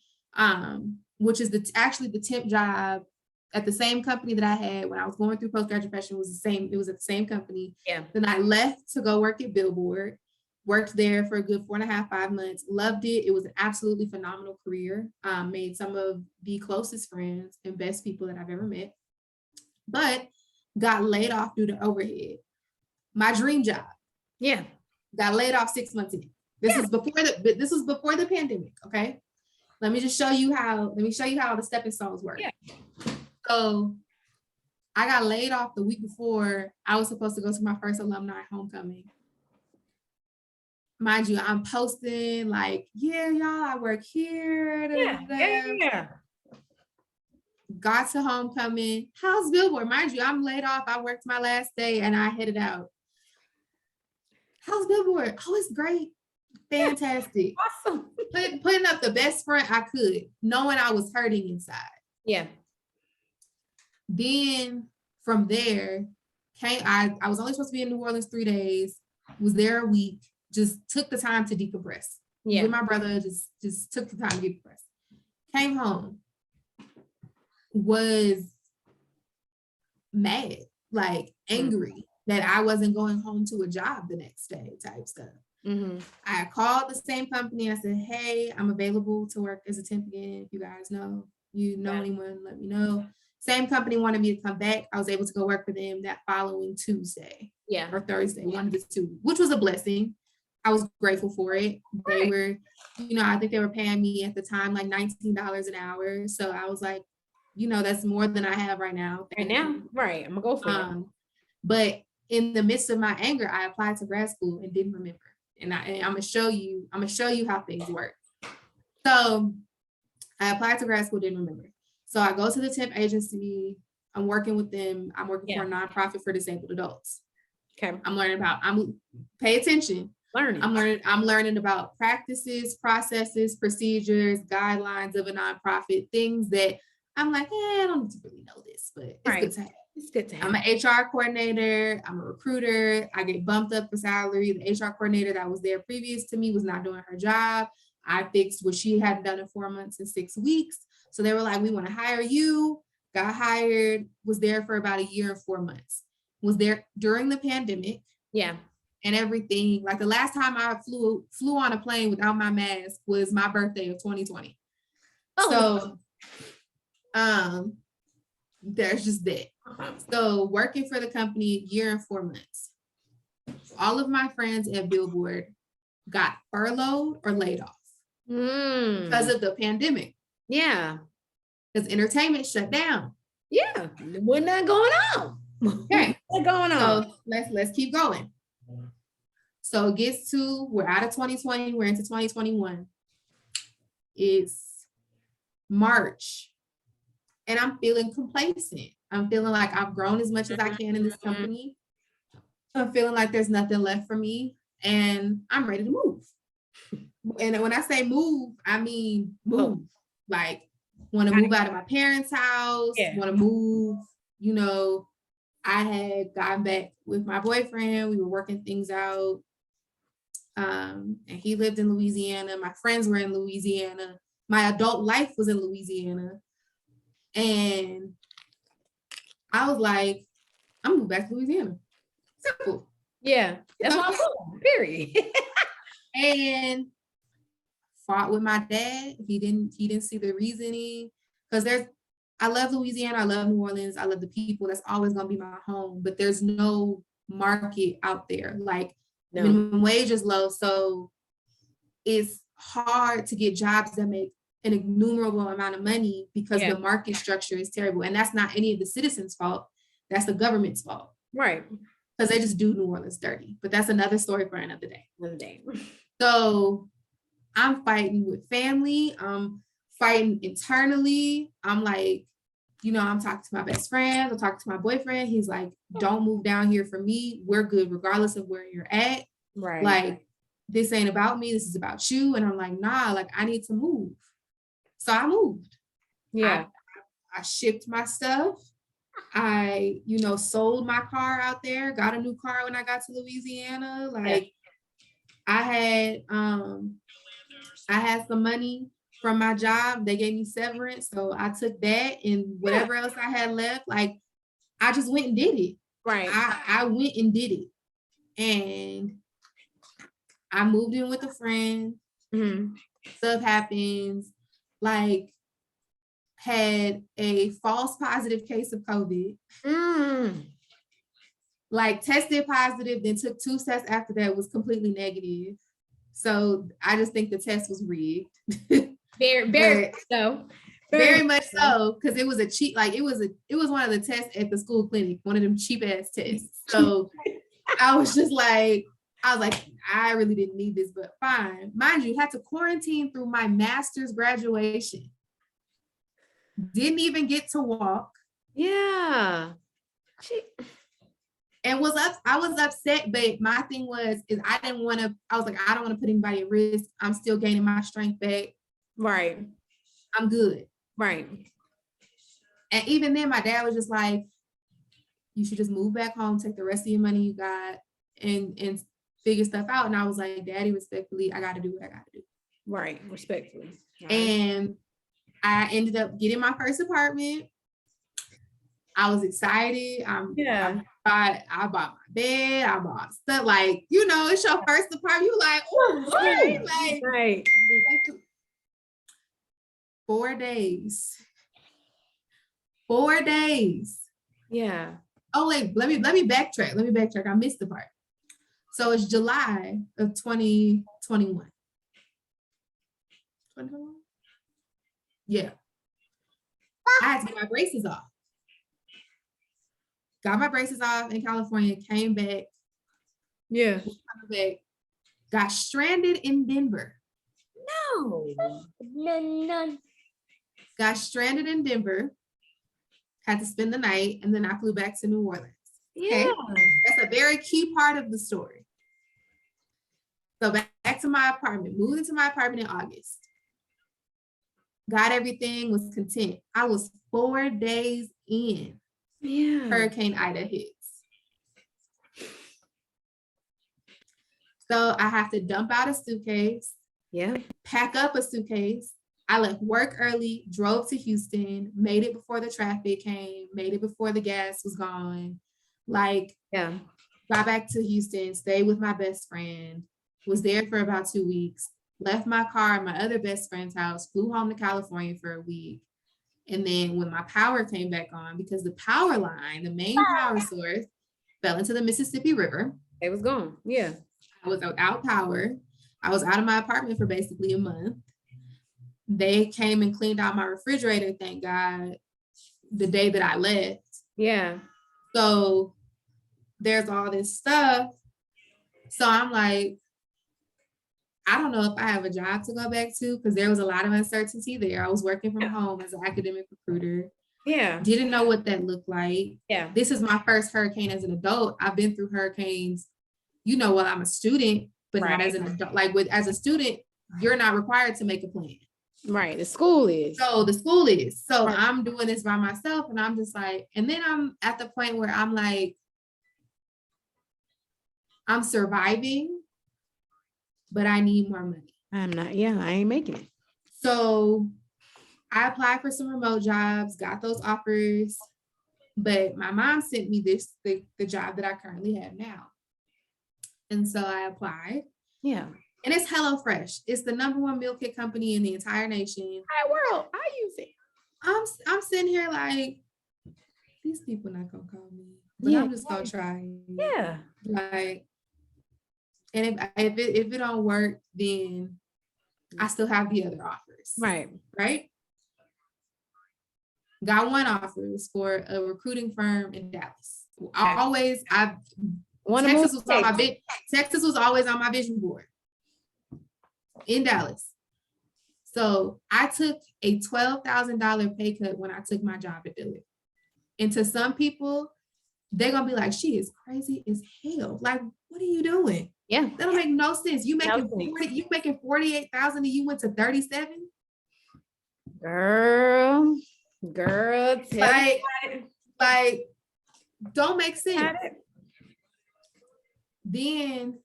which is actually the temp job at the same company that I had when I was going through postgraduate profession. It was at the same company. Yeah. Then I left to go work at Billboard, worked there for a good 4.5, 5 months, loved it. It was an absolutely phenomenal career. Made some of the closest friends and best people that I've ever met, but got laid off due to overhead. My dream job. Yeah. Got laid off 6 months in. This was before the pandemic. Okay. Let me show you how the stepping stones work. Yeah. So I got laid off the week before I was supposed to go to my first alumni homecoming. Mind you, I'm posting like, yeah, y'all, I work here. Yeah. Got to homecoming. How's Billboard? Mind you, I'm laid off. I worked my last day and I headed out. How's Billboard? Oh, it's great. Fantastic. Awesome. Putting up the best front I could, knowing I was hurting inside. Yeah. Then from there, I was only supposed to be in New Orleans 3 days, was there a week, just took the time to decompress. Yeah. With my brother, just took the time to decompress. Came home, was mad, like angry that I wasn't going home to a job the next day type stuff. Mm-hmm. I called the same company. I said, hey, I'm available to work as a temp again. If you guys know anyone, let me know. Same company wanted me to come back. I was able to go work for them that following Tuesday. Yeah. Or Thursday, one of the two, which was a blessing. I was grateful for it. They were, I think they were paying me at the time like $19 an hour. So I was like, that's more than I have right now. Right now? Right. I'm gonna go for it. But in the midst of my anger, I applied to grad school and didn't remember. And I'm gonna show you how things work. So I applied to grad school, didn't remember. So I go to the temp agency. I'm working with them. I'm working for a nonprofit for disabled adults. Okay. Pay attention. Learning. I'm learning about practices, processes, procedures, guidelines of a nonprofit, things that I'm like, I don't need to really know this, but it's good to have. It's good to have. I'm an HR coordinator. I'm a recruiter. I get bumped up for salary. The HR coordinator that was there previous to me was not doing her job. I fixed what she hadn't done in 4 months and 6 weeks. So they were like, we want to hire you. Got hired, was there for about 1 year and 4 months. Was there during the pandemic. Yeah. And everything. Like the last time I flew on a plane without my mask was my birthday of 2020. Oh. So there's just that. So working for the company 1 year and 4 months. All of my friends at Billboard got furloughed or laid off because of the pandemic. Yeah. Because entertainment shut down. Yeah. Wasn't that going on? Okay. What's going on? So let's keep going. So it gets to, we're out of 2020, we're into 2021. It's March. And I'm feeling complacent. I'm feeling like I've grown as much as I can in this company. I'm feeling like there's nothing left for me. And I'm ready to move. And when I say move, I mean move. Like, want to move out of my parents' house, want to move, I had gotten back with my boyfriend. We were working things out. And he lived in Louisiana. My friends were in Louisiana. My adult life was in Louisiana. And I was like, I'm moving back to Louisiana. Simple. Yeah. That's what I'm doing, period. And fought with my dad. He didn't see the reasoning. Because I love Louisiana, I love New Orleans, I love the people. That's always gonna be my home. But there's no market out there. Like minimum wage is low. So it's hard to get jobs that make an innumerable amount of money because the market structure is terrible. And that's not any of the citizens' fault. That's the government's fault. Right. Because they just do New Orleans dirty. But that's another story for another day. So I'm fighting with family. I'm fighting internally. I'm like, I'm talking to my best friend. I'm talking to my boyfriend. He's like, don't move down here for me. We're good regardless of where you're at. Right. Like, this ain't about me. This is about you. And I'm like, nah, like I need to move. So I moved. Yeah. I shipped my stuff. I, sold my car out there, got a new car when I got to Louisiana. Like I had some money from my job. They gave me severance. So I took that and whatever else I had left, like I just went and did it. Right. I went and did it. And I moved in with a friend. Stuff happens. Like, had a false positive case of COVID. Like, tested positive, then took 2 tests after that, was completely negative. So I just think the test was rigged. Very so. Very much so, because it was a cheap, like it was one of the tests at the school clinic, one of them cheap ass tests. So I was like, I really didn't need this, but fine. Mind you, had to quarantine through my master's graduation. Didn't even get to walk. Yeah. And I was upset, but my thing was, I don't want to put anybody at risk. I'm still gaining my strength back. Right. I'm good. Right. And even then, my dad was just like, you should just move back home, take the rest of your money you got, and figure stuff out. And I was like, Daddy, respectfully, I got to do what I got to do. Right. Respectfully. Right. And I ended up getting my first apartment. I was excited. I bought my bed. I bought stuff. Like, it's your first apartment. You like, oh, right. 4 days. 4 days. Yeah. Oh, wait, let me backtrack. I missed the part. So it's July of 2021. Yeah. I had to get my braces off. Got my braces off in California, came back. Yeah. Got stranded in Denver. No. got stranded in Denver, had to spend the night, and then I flew back to New Orleans. Okay. Yeah. That's a very key part of the story. So back to my apartment, moved into my apartment in August. Got everything, was content. I was 4 days in. Yeah. Hurricane Ida hits. So I have to dump out a suitcase. Yeah. Pack up a suitcase. I left work early, drove to Houston, made it before the traffic came, made it before the gas was gone. Like, Yeah. got back to Houston, stayed with my best friend, was there for about 2 weeks, left my car at my other best friend's house, flew home to California for a week. And then when my power came back on, because the power line, the main power source, fell into the Mississippi River. It was gone. Yeah. I was without power. I was out of my apartment for basically a month. They came and cleaned out my refrigerator, thank God, the day that I left. Yeah. So there's all this stuff. So I'm like, I don't know if I have a job to go back to because there was a lot of uncertainty there. I was working from home as an academic recruiter. Yeah. Didn't know what that looked like. Yeah. This is my first hurricane as an adult. I've been through hurricanes, while I'm a student, but not as an adult. Like as a student, you're not required to make a plan. Right. The school is. So the school is. So Right. I'm doing this by myself and I'm just like, and then I'm at the point where I'm like, I'm surviving, but I need more money. I ain't making it. So I applied for some remote jobs, got those offers, but my mom sent me the job that I currently have now. And so I applied. Yeah. And it's HelloFresh. It's the #1 meal kit company in the entire nation. Entire world. I use it. I'm sitting here like, these people not gonna call me, but Yeah. I'm just gonna try. Yeah. Like, and if it don't work, then I still have the other offers. Right. Right. Got one offer. It was for a recruiting firm in Dallas. Texas was always on my vision board in Dallas. So I took a $12,000 pay cut when I took my job at Dillard. And to some people, they're gonna be like, she is crazy as hell. Like, what are you doing? Yeah. That don't make no sense. You making 48,000 and you went to 37? Girl, like, don't make sense. Then,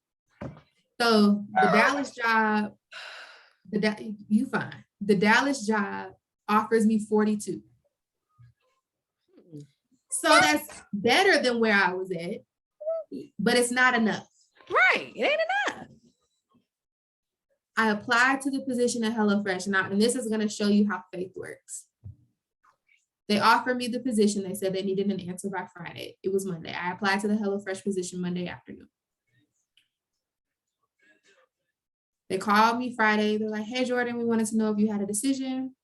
so the Dallas job, the Dallas job offers me 42. So that's better than where I was at, but it's not enough. Right, it ain't enough. I applied to the position at HelloFresh, and this is going to show you how faith works. They offered me the position. They said they needed an answer by Friday. It was Monday. I applied to the HelloFresh position Monday afternoon. They called me Friday. They're like, hey, Jourdan, we wanted to know if you had a decision.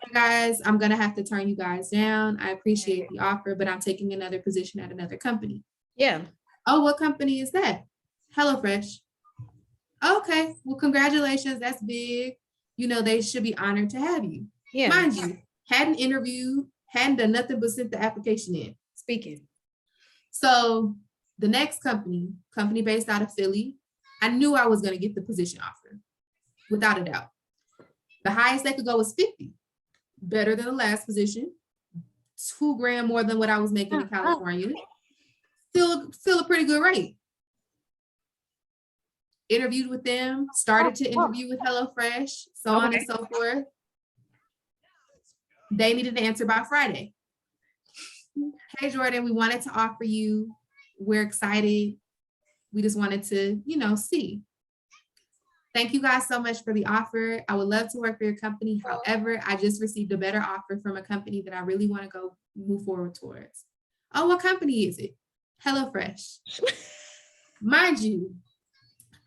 Hey guys, I'm going to have to turn you guys down. I appreciate the offer, but I'm taking another position at another company. Yeah. Oh, what company is that? HelloFresh. Okay, well, congratulations. That's big. They should be honored to have you. Yeah. Mind you, hadn't interviewed, hadn't done nothing but sent the application in. Speaking. So the next company based out of Philly, I knew I was going to get the position offer, without a doubt. The highest they could go was 50. Better than the last position. $2,000 more than what I was making in California. Still a pretty good rate. Interviewed with them, started to interview with HelloFresh, so on and so forth. They needed an answer by Friday. Hey, Jourdan, we wanted to offer you. We're excited. We just wanted to, see. Thank you guys so much for the offer. I would love to work for your company. However, I just received a better offer from a company that I really want to move forward towards. Oh, what company is it? HelloFresh. Mind you,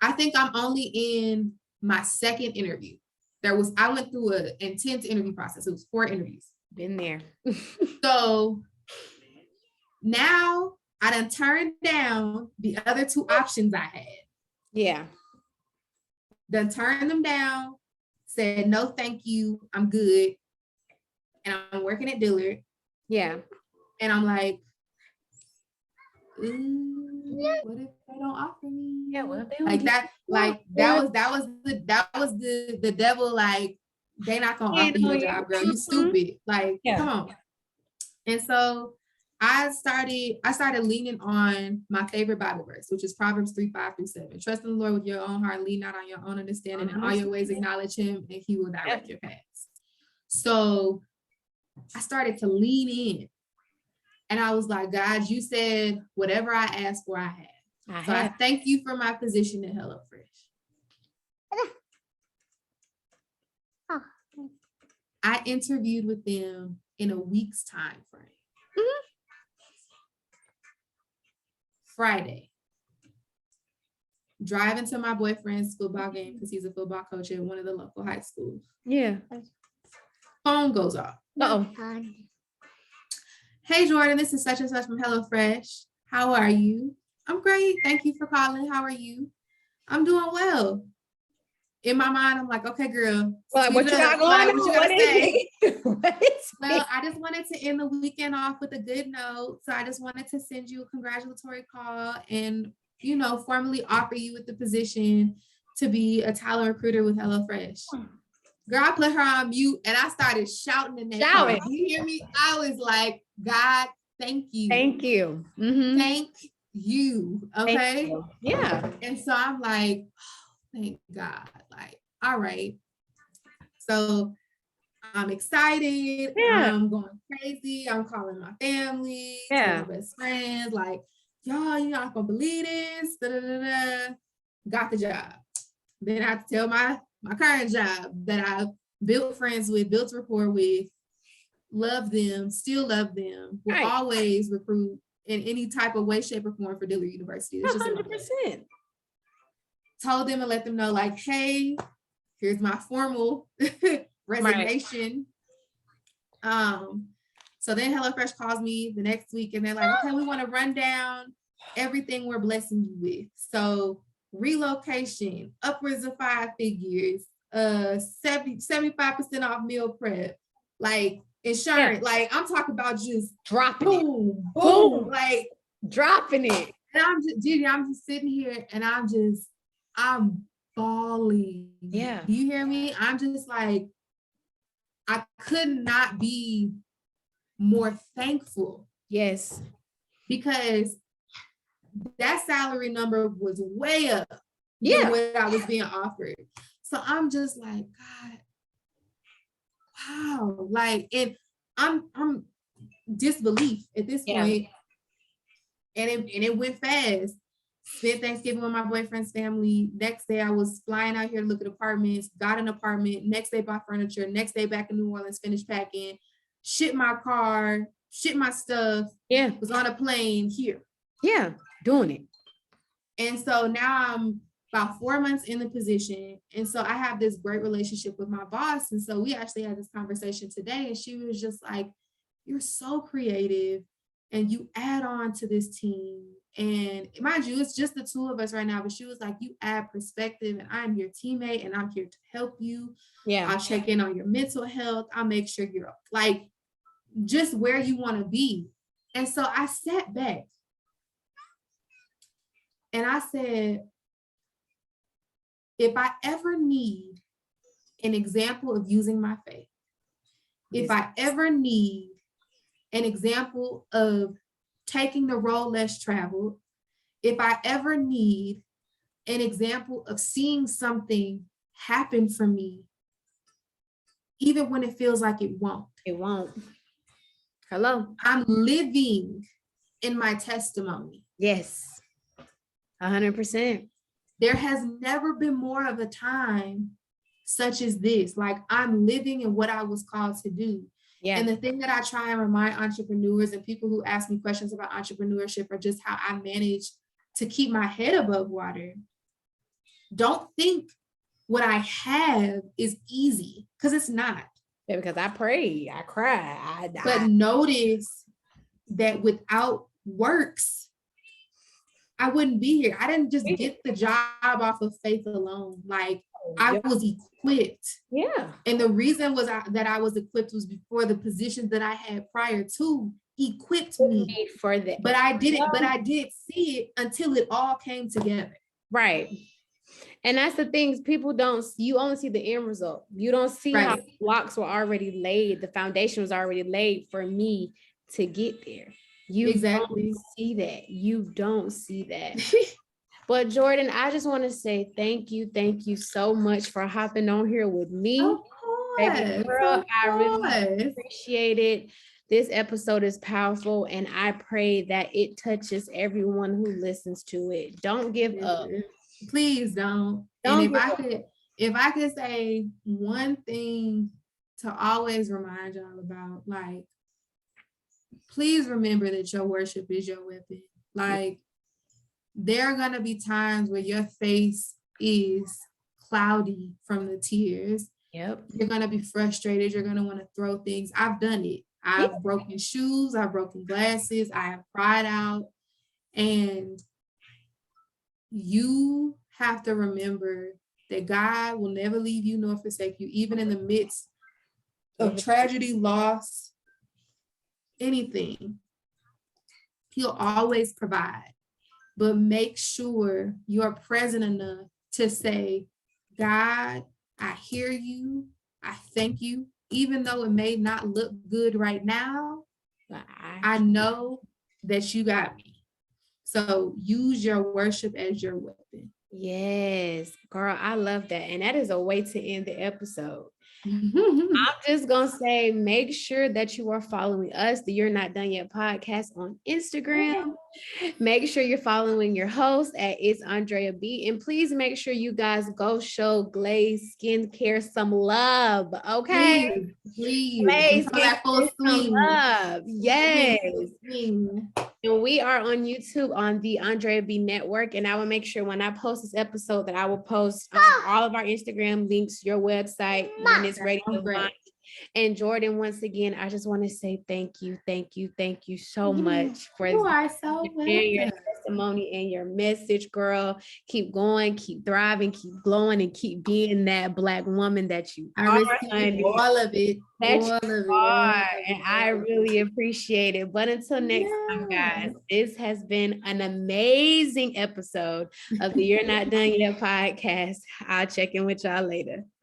I think I'm only in my second interview. I went through an intense interview process. It was 4 interviews. Been there. So now I done turned down the other 2 options I had. Yeah. Done turned them down, said, no, thank you. I'm good. and I'm working at Dillard. Yeah. And I'm like, what if they don't offer me? Yeah, well, they don't like that, like that was the devil, like, they not gonna offer you a job, girl. You stupid. Like, come on. And so I started leaning on my favorite Bible verse, which is Proverbs 3:5-7. Trust in the Lord with your own heart, lean not on your own understanding, in all your ways acknowledge him, and he will direct your paths. So I started to lean in, and I was like, God, you said whatever I asked for, I have. I thank you for my position at HelloFresh. I interviewed with them in a week's time frame. Friday, driving to my boyfriend's football game because he's a football coach at one of the local high schools. Yeah. Phone goes off. Uh-oh. Hey, Jourdan, this is such and such from HelloFresh. How are you? I'm great. Thank you for calling. How are you? I'm doing well. In my mind, I'm like, okay, girl. What you got going on? What is it? Well, I just wanted to end the weekend off with a good note. So I just wanted to send you a congratulatory call and, formally offer you with the position to be a talent recruiter with HelloFresh. Girl, I put her on mute and I started shouting in that car. You hear me? I was like, God, thank you. Thank you. Mm-hmm. Thank you. Okay. Thank you. Yeah. And so I'm like, thank God. Like, all right. So I'm excited. Yeah. I'm going crazy. I'm calling my family, my best friends, like, y'all, you're not gonna believe this. Da-da-da-da. Got the job. Then I have to tell my current job that I built friends with, built rapport with, love them, still love them, will always recruit in any type of way, shape, or form for Dillard University. It's just 100%. Told them and let them know, like, hey, here's my formal resignation. So then HelloFresh calls me the next week and they're like, okay, we want to run down everything we're blessing you with. So relocation, upwards of 5 figures, 75% off meal prep, like insurance, like I'm talking about just dropping boom, boom, like dropping it. And I'm just sitting here and I'm bawling. Yeah. Do you hear me? I'm just like, I could not be more thankful. Yes. Because that salary number was way up than what I was being offered. So I'm just like, God, wow. Like, and I'm disbelief at this point. And it went fast. Spent Thanksgiving with my boyfriend's family. Next day, I was flying out here to look at apartments, got an apartment. Next day, bought furniture. Next day, back in New Orleans, finished packing, shipped my car, shipped my stuff. Yeah. Was on a plane here. Yeah, doing it. And so now I'm about 4 months in the position. And so I have this great relationship with my boss. And so we actually had this conversation today. And she was just like, you're so creative and you add on to this team. And mind you, it's just the two of us right now, but she was like, you add perspective and I'm your teammate and I'm here to help you. Yeah. I'll check in on your mental health. I'll make sure you're like just where you want to be. And so I sat back and I said, if I ever need an example of using my faith, if I ever need an example of taking the road less traveled, if I ever need an example of seeing something happen for me, even when it feels like it won't. It won't. Hello. I'm living in my testimony. Yes. 100%. There has never been more of a time such as this. Like I'm living in what I was called to do. Yeah. And the thing that I try and remind entrepreneurs and people who ask me questions about entrepreneurship are just how I manage to keep my head above water. Don't think what I have is easy, because it's not. Yeah, because I pray, I cry, But notice that without works, I wouldn't be here. I didn't just get the job off of faith alone. Like I was equipped. Yeah. And the reason was that I was equipped was before the positions that I had prior to equipped me for that. But I did see it until it all came together. Right. And that's the things people you only see the end result. You don't see how blocks were already laid. The foundation was already laid for me to get there. You don't see that. You don't see that. But Jourdan, I just want to say thank you so much for hopping on here with me. Of course, baby girl, I really appreciate it. This episode is powerful, and I pray that it touches everyone who listens to it. Don't give up. Please don't. And if I could say one thing to always remind y'all about, like, please remember that your worship is your weapon. Like, there are going to be times where your face is cloudy from the tears. Yep. You're going to be frustrated. You're going to want to throw things. I've done it. I've broken shoes. I've broken glasses. I have cried out. And you have to remember that God will never leave you nor forsake you, even in the midst of tragedy, loss, anything. He'll always provide. But make sure you're present enough to say, God, I hear you. I thank you. Even though it may not look good right now, I know that you got me. So use your worship as your weapon. Yes, girl, I love that. And that is a way to end the episode. I'm just going to say, make sure that you are following us, the You're Not Done Yet podcast on Instagram. Make sure you're following your host at It's Andrea B. And please make sure you guys go show Glaze Skincare some love. Okay. Please. Glaze Skincare some love. Yes. And we are on YouTube on the Andrea B Network. And I will make sure when I post this episode that I will post all of our Instagram links, your website when it's ready to launch. And Jourdan, once again, I just want to say thank you so much for sharing your testimony and your message, girl. Keep going, keep thriving, keep glowing, and keep being that Black woman that you are. All of it. And I really appreciate it. But until next time, guys, this has been an amazing episode of the You're Not Done Yet podcast. I'll check in with y'all later.